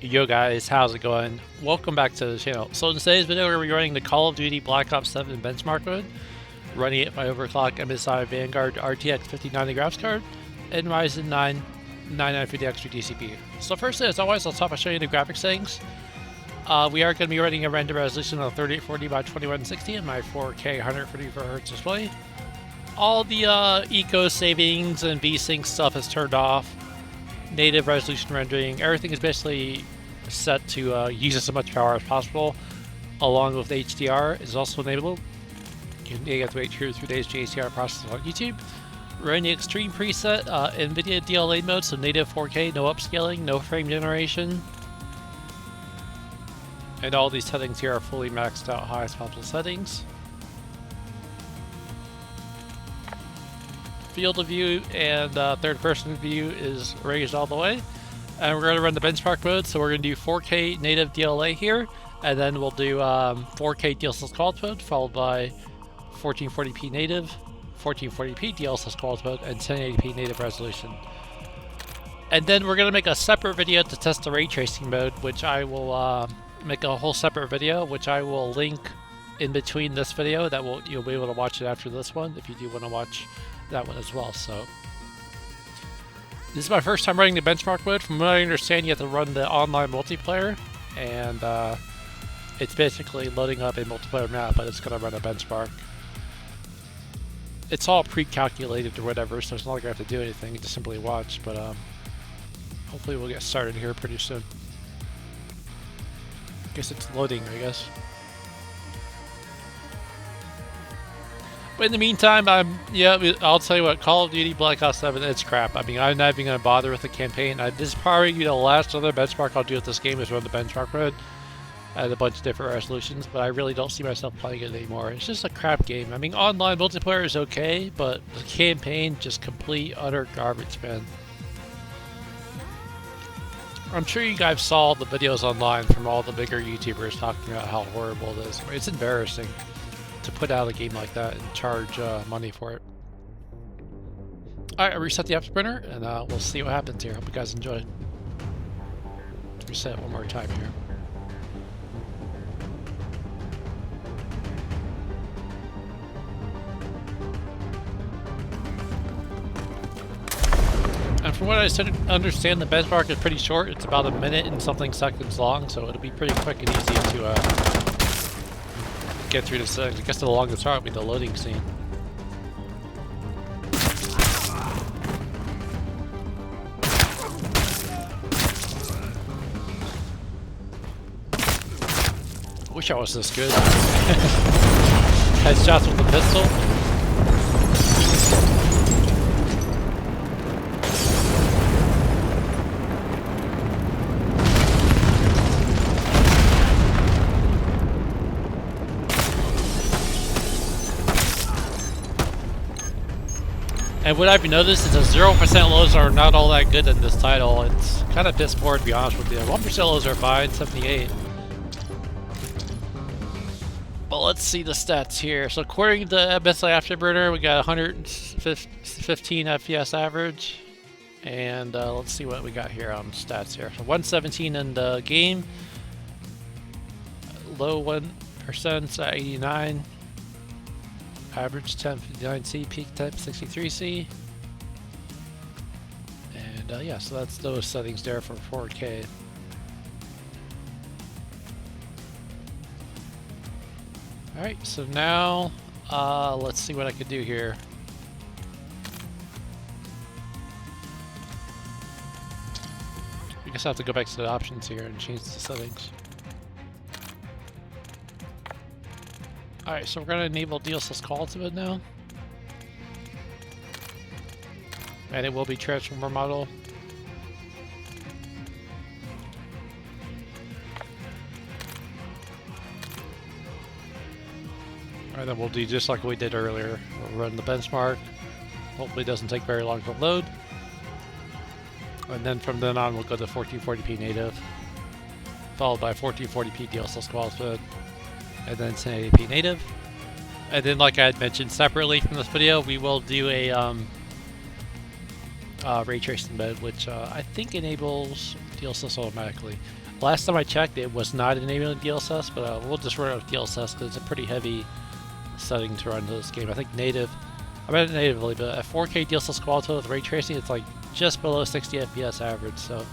Yo guys, how's it going? Welcome back to the channel. So in today's video we're going to be running the Call of Duty Black Ops 7 benchmark mode, running it my overclocked MSI Vanguard RTX 5090 graphics card and Ryzen 9 9950X3 DCP. So first, as always, I'll start by showing you the graphics settings. We are going to be running a render resolution of 3840 by 2160 in my 4K 144Hz display. All the eco savings and VSync stuff is turned off. Native resolution rendering, everything is basically set to use as much power as possible, along with HDR is also enabled. You have to wait 2 or 3 days to HDR process on YouTube. Running the extreme preset, Nvidia DLAA mode, so native 4K, no upscaling, no frame generation. And all these settings here are fully maxed out, highest possible settings. Field of view and third person view is raised all the way, and we're going to run the benchmark mode. So we're going to do 4K native DLAA here, and then we'll do 4K DLSS quality mode followed by 1440p native, 1440p DLSS quality mode, and 1080p native resolution. And then we're going to make a separate video to test the ray tracing mode, which I will make a whole separate video, which I will link in between this video. That you'll be able to watch it after this one if you do want to watch that one as well. So this is my first time running the benchmark mode. From what I understand, you have to run the online multiplayer, and it's basically loading up a multiplayer map, but it's going to run a benchmark. It's all pre-calculated or whatever, so it's not like I have to do anything, just simply watch. But hopefully we'll get started here pretty soon. Guess it's loading, I guess. But in the meantime, I'll tell you what, Call of Duty Black Ops 7, it's crap. I mean, I'm not even going to bother with the campaign. This is probably the last other benchmark I'll do with this game is run the benchmark mode at a bunch of different resolutions, but I really don't see myself playing it anymore. It's just a crap game. I mean, online multiplayer is okay, but the campaign, just complete, utter garbage, man. I'm sure you guys saw the videos online from all the bigger YouTubers talking about how horrible it is. It's embarrassing to put out a game like that and charge money for it. Alright, I reset the Afterburner, and we'll see what happens here. Hope you guys enjoy. Reset one more time here. And from what I understand, the benchmark is pretty short. It's about 1 minute and something seconds long, so it'll be pretty quick and easy to get through the settings. I guess the longest part will be the loading scene. Wish I was this good. Headshots with the pistol. And what I've noticed is the 0% lows are not all that good in this title. It's kind of piss poor, to be honest with you. 1% lows are fine, 78. But let's see the stats here. So according to MSI Afterburner, we got 115 FPS average. And let's see what we got here on stats here. So 117 in the game. Low 1% at 89. Average temp 59C, peak temp 63C, and yeah, so that's those settings there for 4K. Alright, so now let's see what I can do here. I guess I have to go back to the options here and change the settings. Alright, so we're going to enable DLSS quality mode now. And it will be transformer model. Alright, then we'll do just like we did earlier. We'll run the benchmark. Hopefully it doesn't take very long to load. And then from then on we'll go to 1440p native, followed by 1440p DLSS quality mode, and then 1080p native. And then, like I had mentioned separately from this video, we will do a ray tracing mode, which I think enables DLSS automatically. Last time I checked, it was not enabling DLSS, but we'll just run it with DLSS because it's a pretty heavy setting to run this game. I think native, I mean natively, but at 4K DLSS quality with ray tracing, it's like just below 60 FPS average, so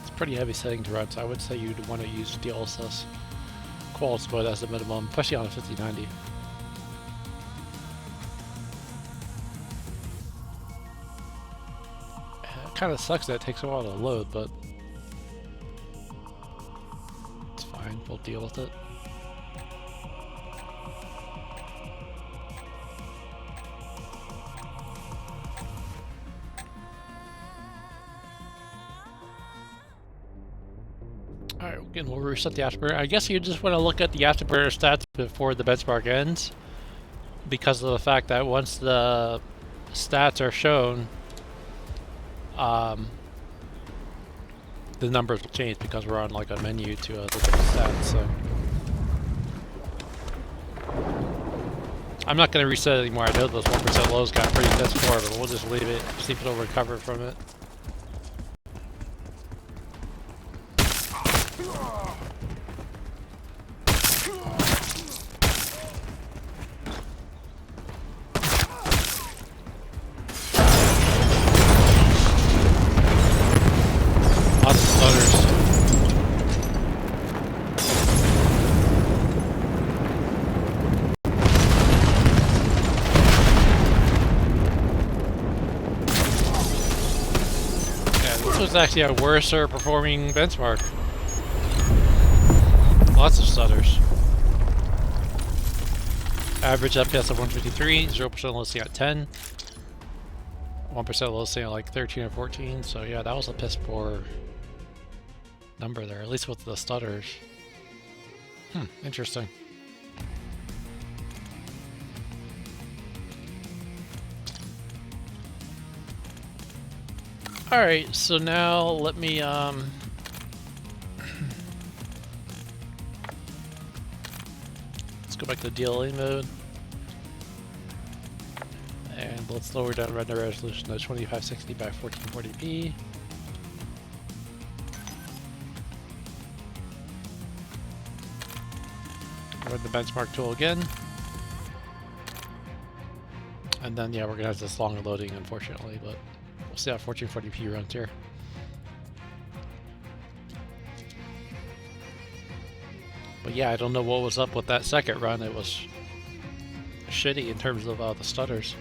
it's a pretty heavy setting to run. So I would say you'd want to use DLSS quality mode as a minimum, especially on a 5090. It kind of sucks that it takes a while to load, but it's fine. We'll deal with it. Alright, again, we'll reset the afterburner. I guess you just want to look at the afterburner stats before the benchmark ends, because of the fact that once the stats are shown, the numbers will change because we're on like a menu to look at the stats. So I'm not going to reset it anymore. I know those 1% lows got pretty piss poor, but we'll just leave it, see if it'll recover from it. Lots of stutters. Yeah, this was actually a worse performing benchmark. Lots of stutters. Average FPS of 153, 0% listing at 10. 1% listing at like 13 or 14, so yeah, that was a piss poor number there, at least with the stutters. Interesting. Alright, so now let me let's go back to DLAA mode. And let's lower down render resolution to 2560 by 1440p. Run the benchmark tool again. And then, yeah, we're gonna have this long loading, unfortunately, but we'll see how 1440p runs here. But yeah, I don't know what was up with that second run. It was shitty in terms of the stutters.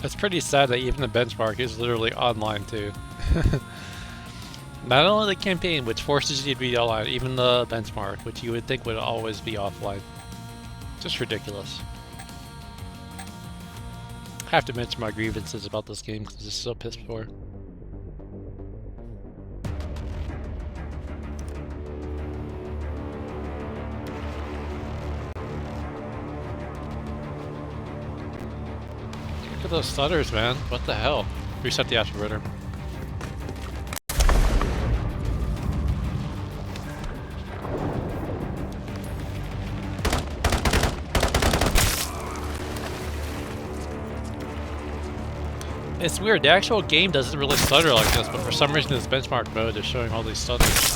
It's pretty sad that even the benchmark is literally online too. Not only the campaign, which forces you to be online, even the benchmark, which you would think would always be offline. Just ridiculous. I have to mention my grievances about this game because it's so piss poor. Look at those stutters, man. What the hell? Reset the afterburner. It's weird, the actual game doesn't really stutter like this, but for some reason this benchmark mode is showing all these stutters.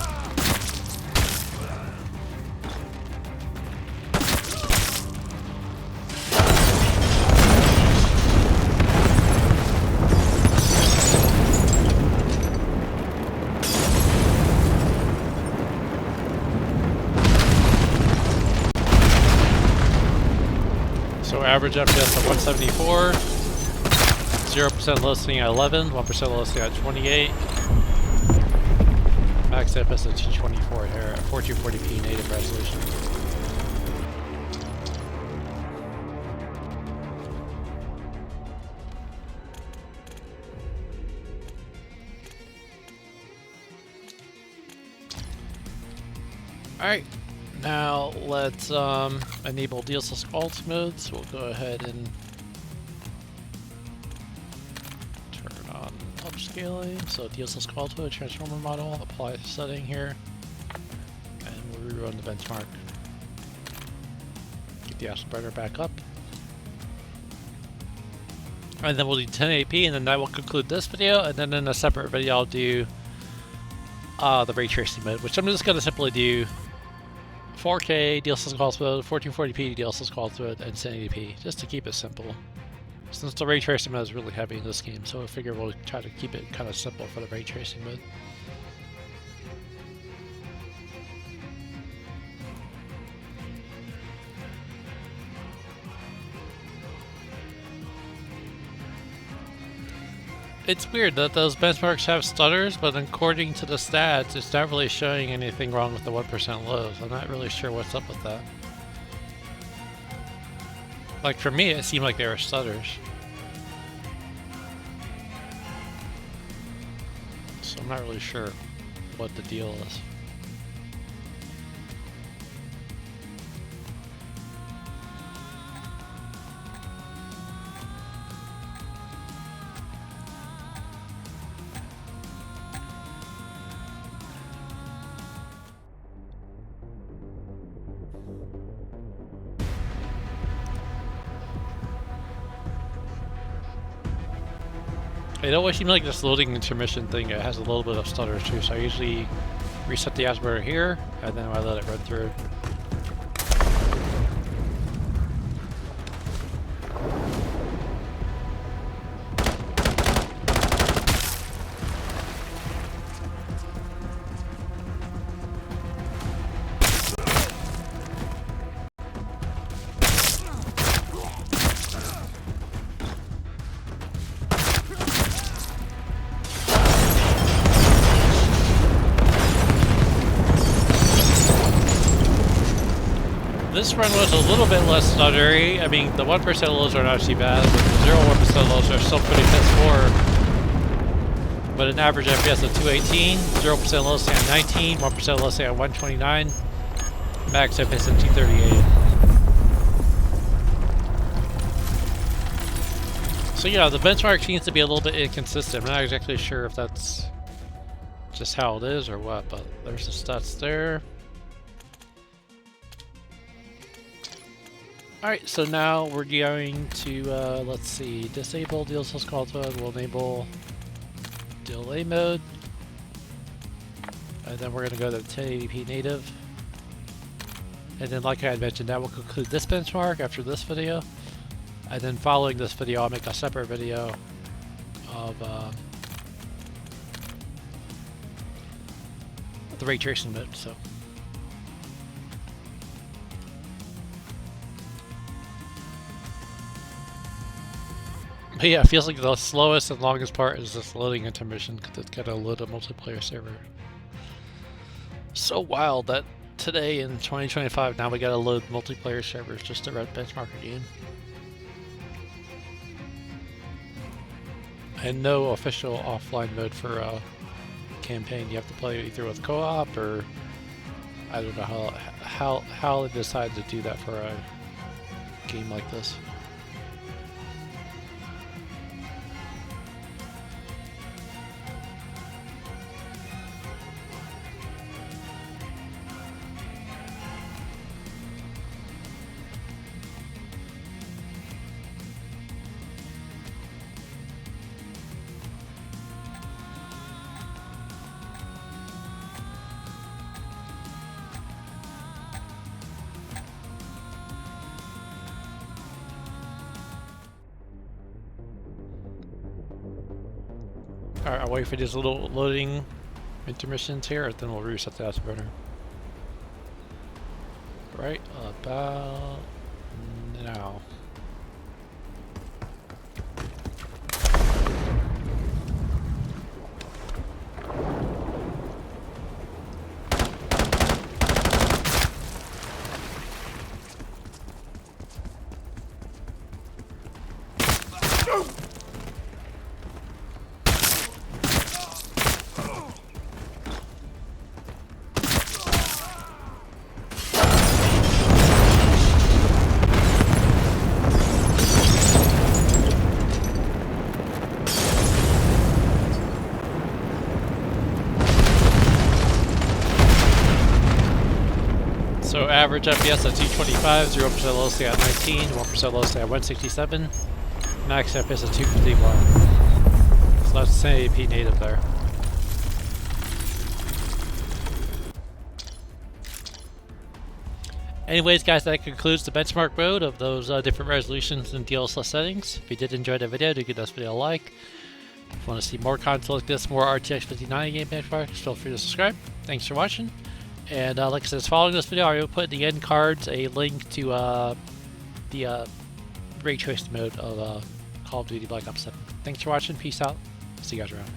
So average FPS at 174. 0% listening at 11, 1% listening at 28. Max FPS at 224 here at 1440p native resolution. Alright, now let's enable DLSS alt mode, so we'll go ahead and turn on upscaling. So DLSS alt mode, transformer model, apply setting here, and we'll rerun the benchmark. Get the aspirator back up. And then we'll do 1080p, and then that will conclude this video, and then in a separate video I'll do the ray tracing mode, which I'm just going to simply do 4K DLSS alt mode, 1440p DLSS alt mode, and 1080p, just to keep it simple. Since the ray tracing mode is really heavy in this game, so I figure we'll try to keep it kind of simple for the ray tracing mode. It's weird that those benchmarks have stutters, but according to the stats, it's not really showing anything wrong with the 1% lows. I'm not really sure what's up with that. Like for me, it seemed like there were stutters. So I'm not really sure what the deal is. It always seems like this loading intermission thing, it has a little bit of stutters too, so I usually reset the aspirator here, and then I let it run through. This run was a little bit less stuttery. I mean, the 1% lows are not too bad, but the 0.1% lows are still pretty piss poor. But an average FPS of 218, 0% lows stay at 19, 1% lows stay at 129, max FPS at 238. So yeah, the benchmark seems to be a little bit inconsistent. I'm not exactly sure if that's just how it is or what, but there's the stats there. Alright, so now we're going to, let's see, disable DLSS alt mode, we'll enable DLAA mode, and then we're going to go to 1080p native, and then like I had mentioned, that will conclude this benchmark after this video, and then following this video I'll make a separate video of the ray tracing mode, so. But yeah, it feels like the slowest and longest part is this loading intermission because it's got to load a multiplayer server. So wild that today in 2025 now we gotta load multiplayer servers just to run benchmark a game. And no official offline mode for a campaign. You have to play either with co-op or I don't know how they decide to do that for a game like this. Alright, I'll wait for these little loading intermissions here, then we'll reset the afterburner. Right about now. average FPS at 225, 0% low state at 19, 1% low state at 167, max FPS at 251. So that's 1080p native there. Anyways guys, that concludes the benchmark mode of those different resolutions and DLSS settings. If you did enjoy the video, do give this video a like. If you want to see more content like this, more RTX 5090 game benchmarks, feel free to subscribe. Thanks for watching. And like I said, following this video, I will put in the end cards a link to the ray tracing mode of Call of Duty Black Ops 7. Thanks for watching. Peace out. See you guys around.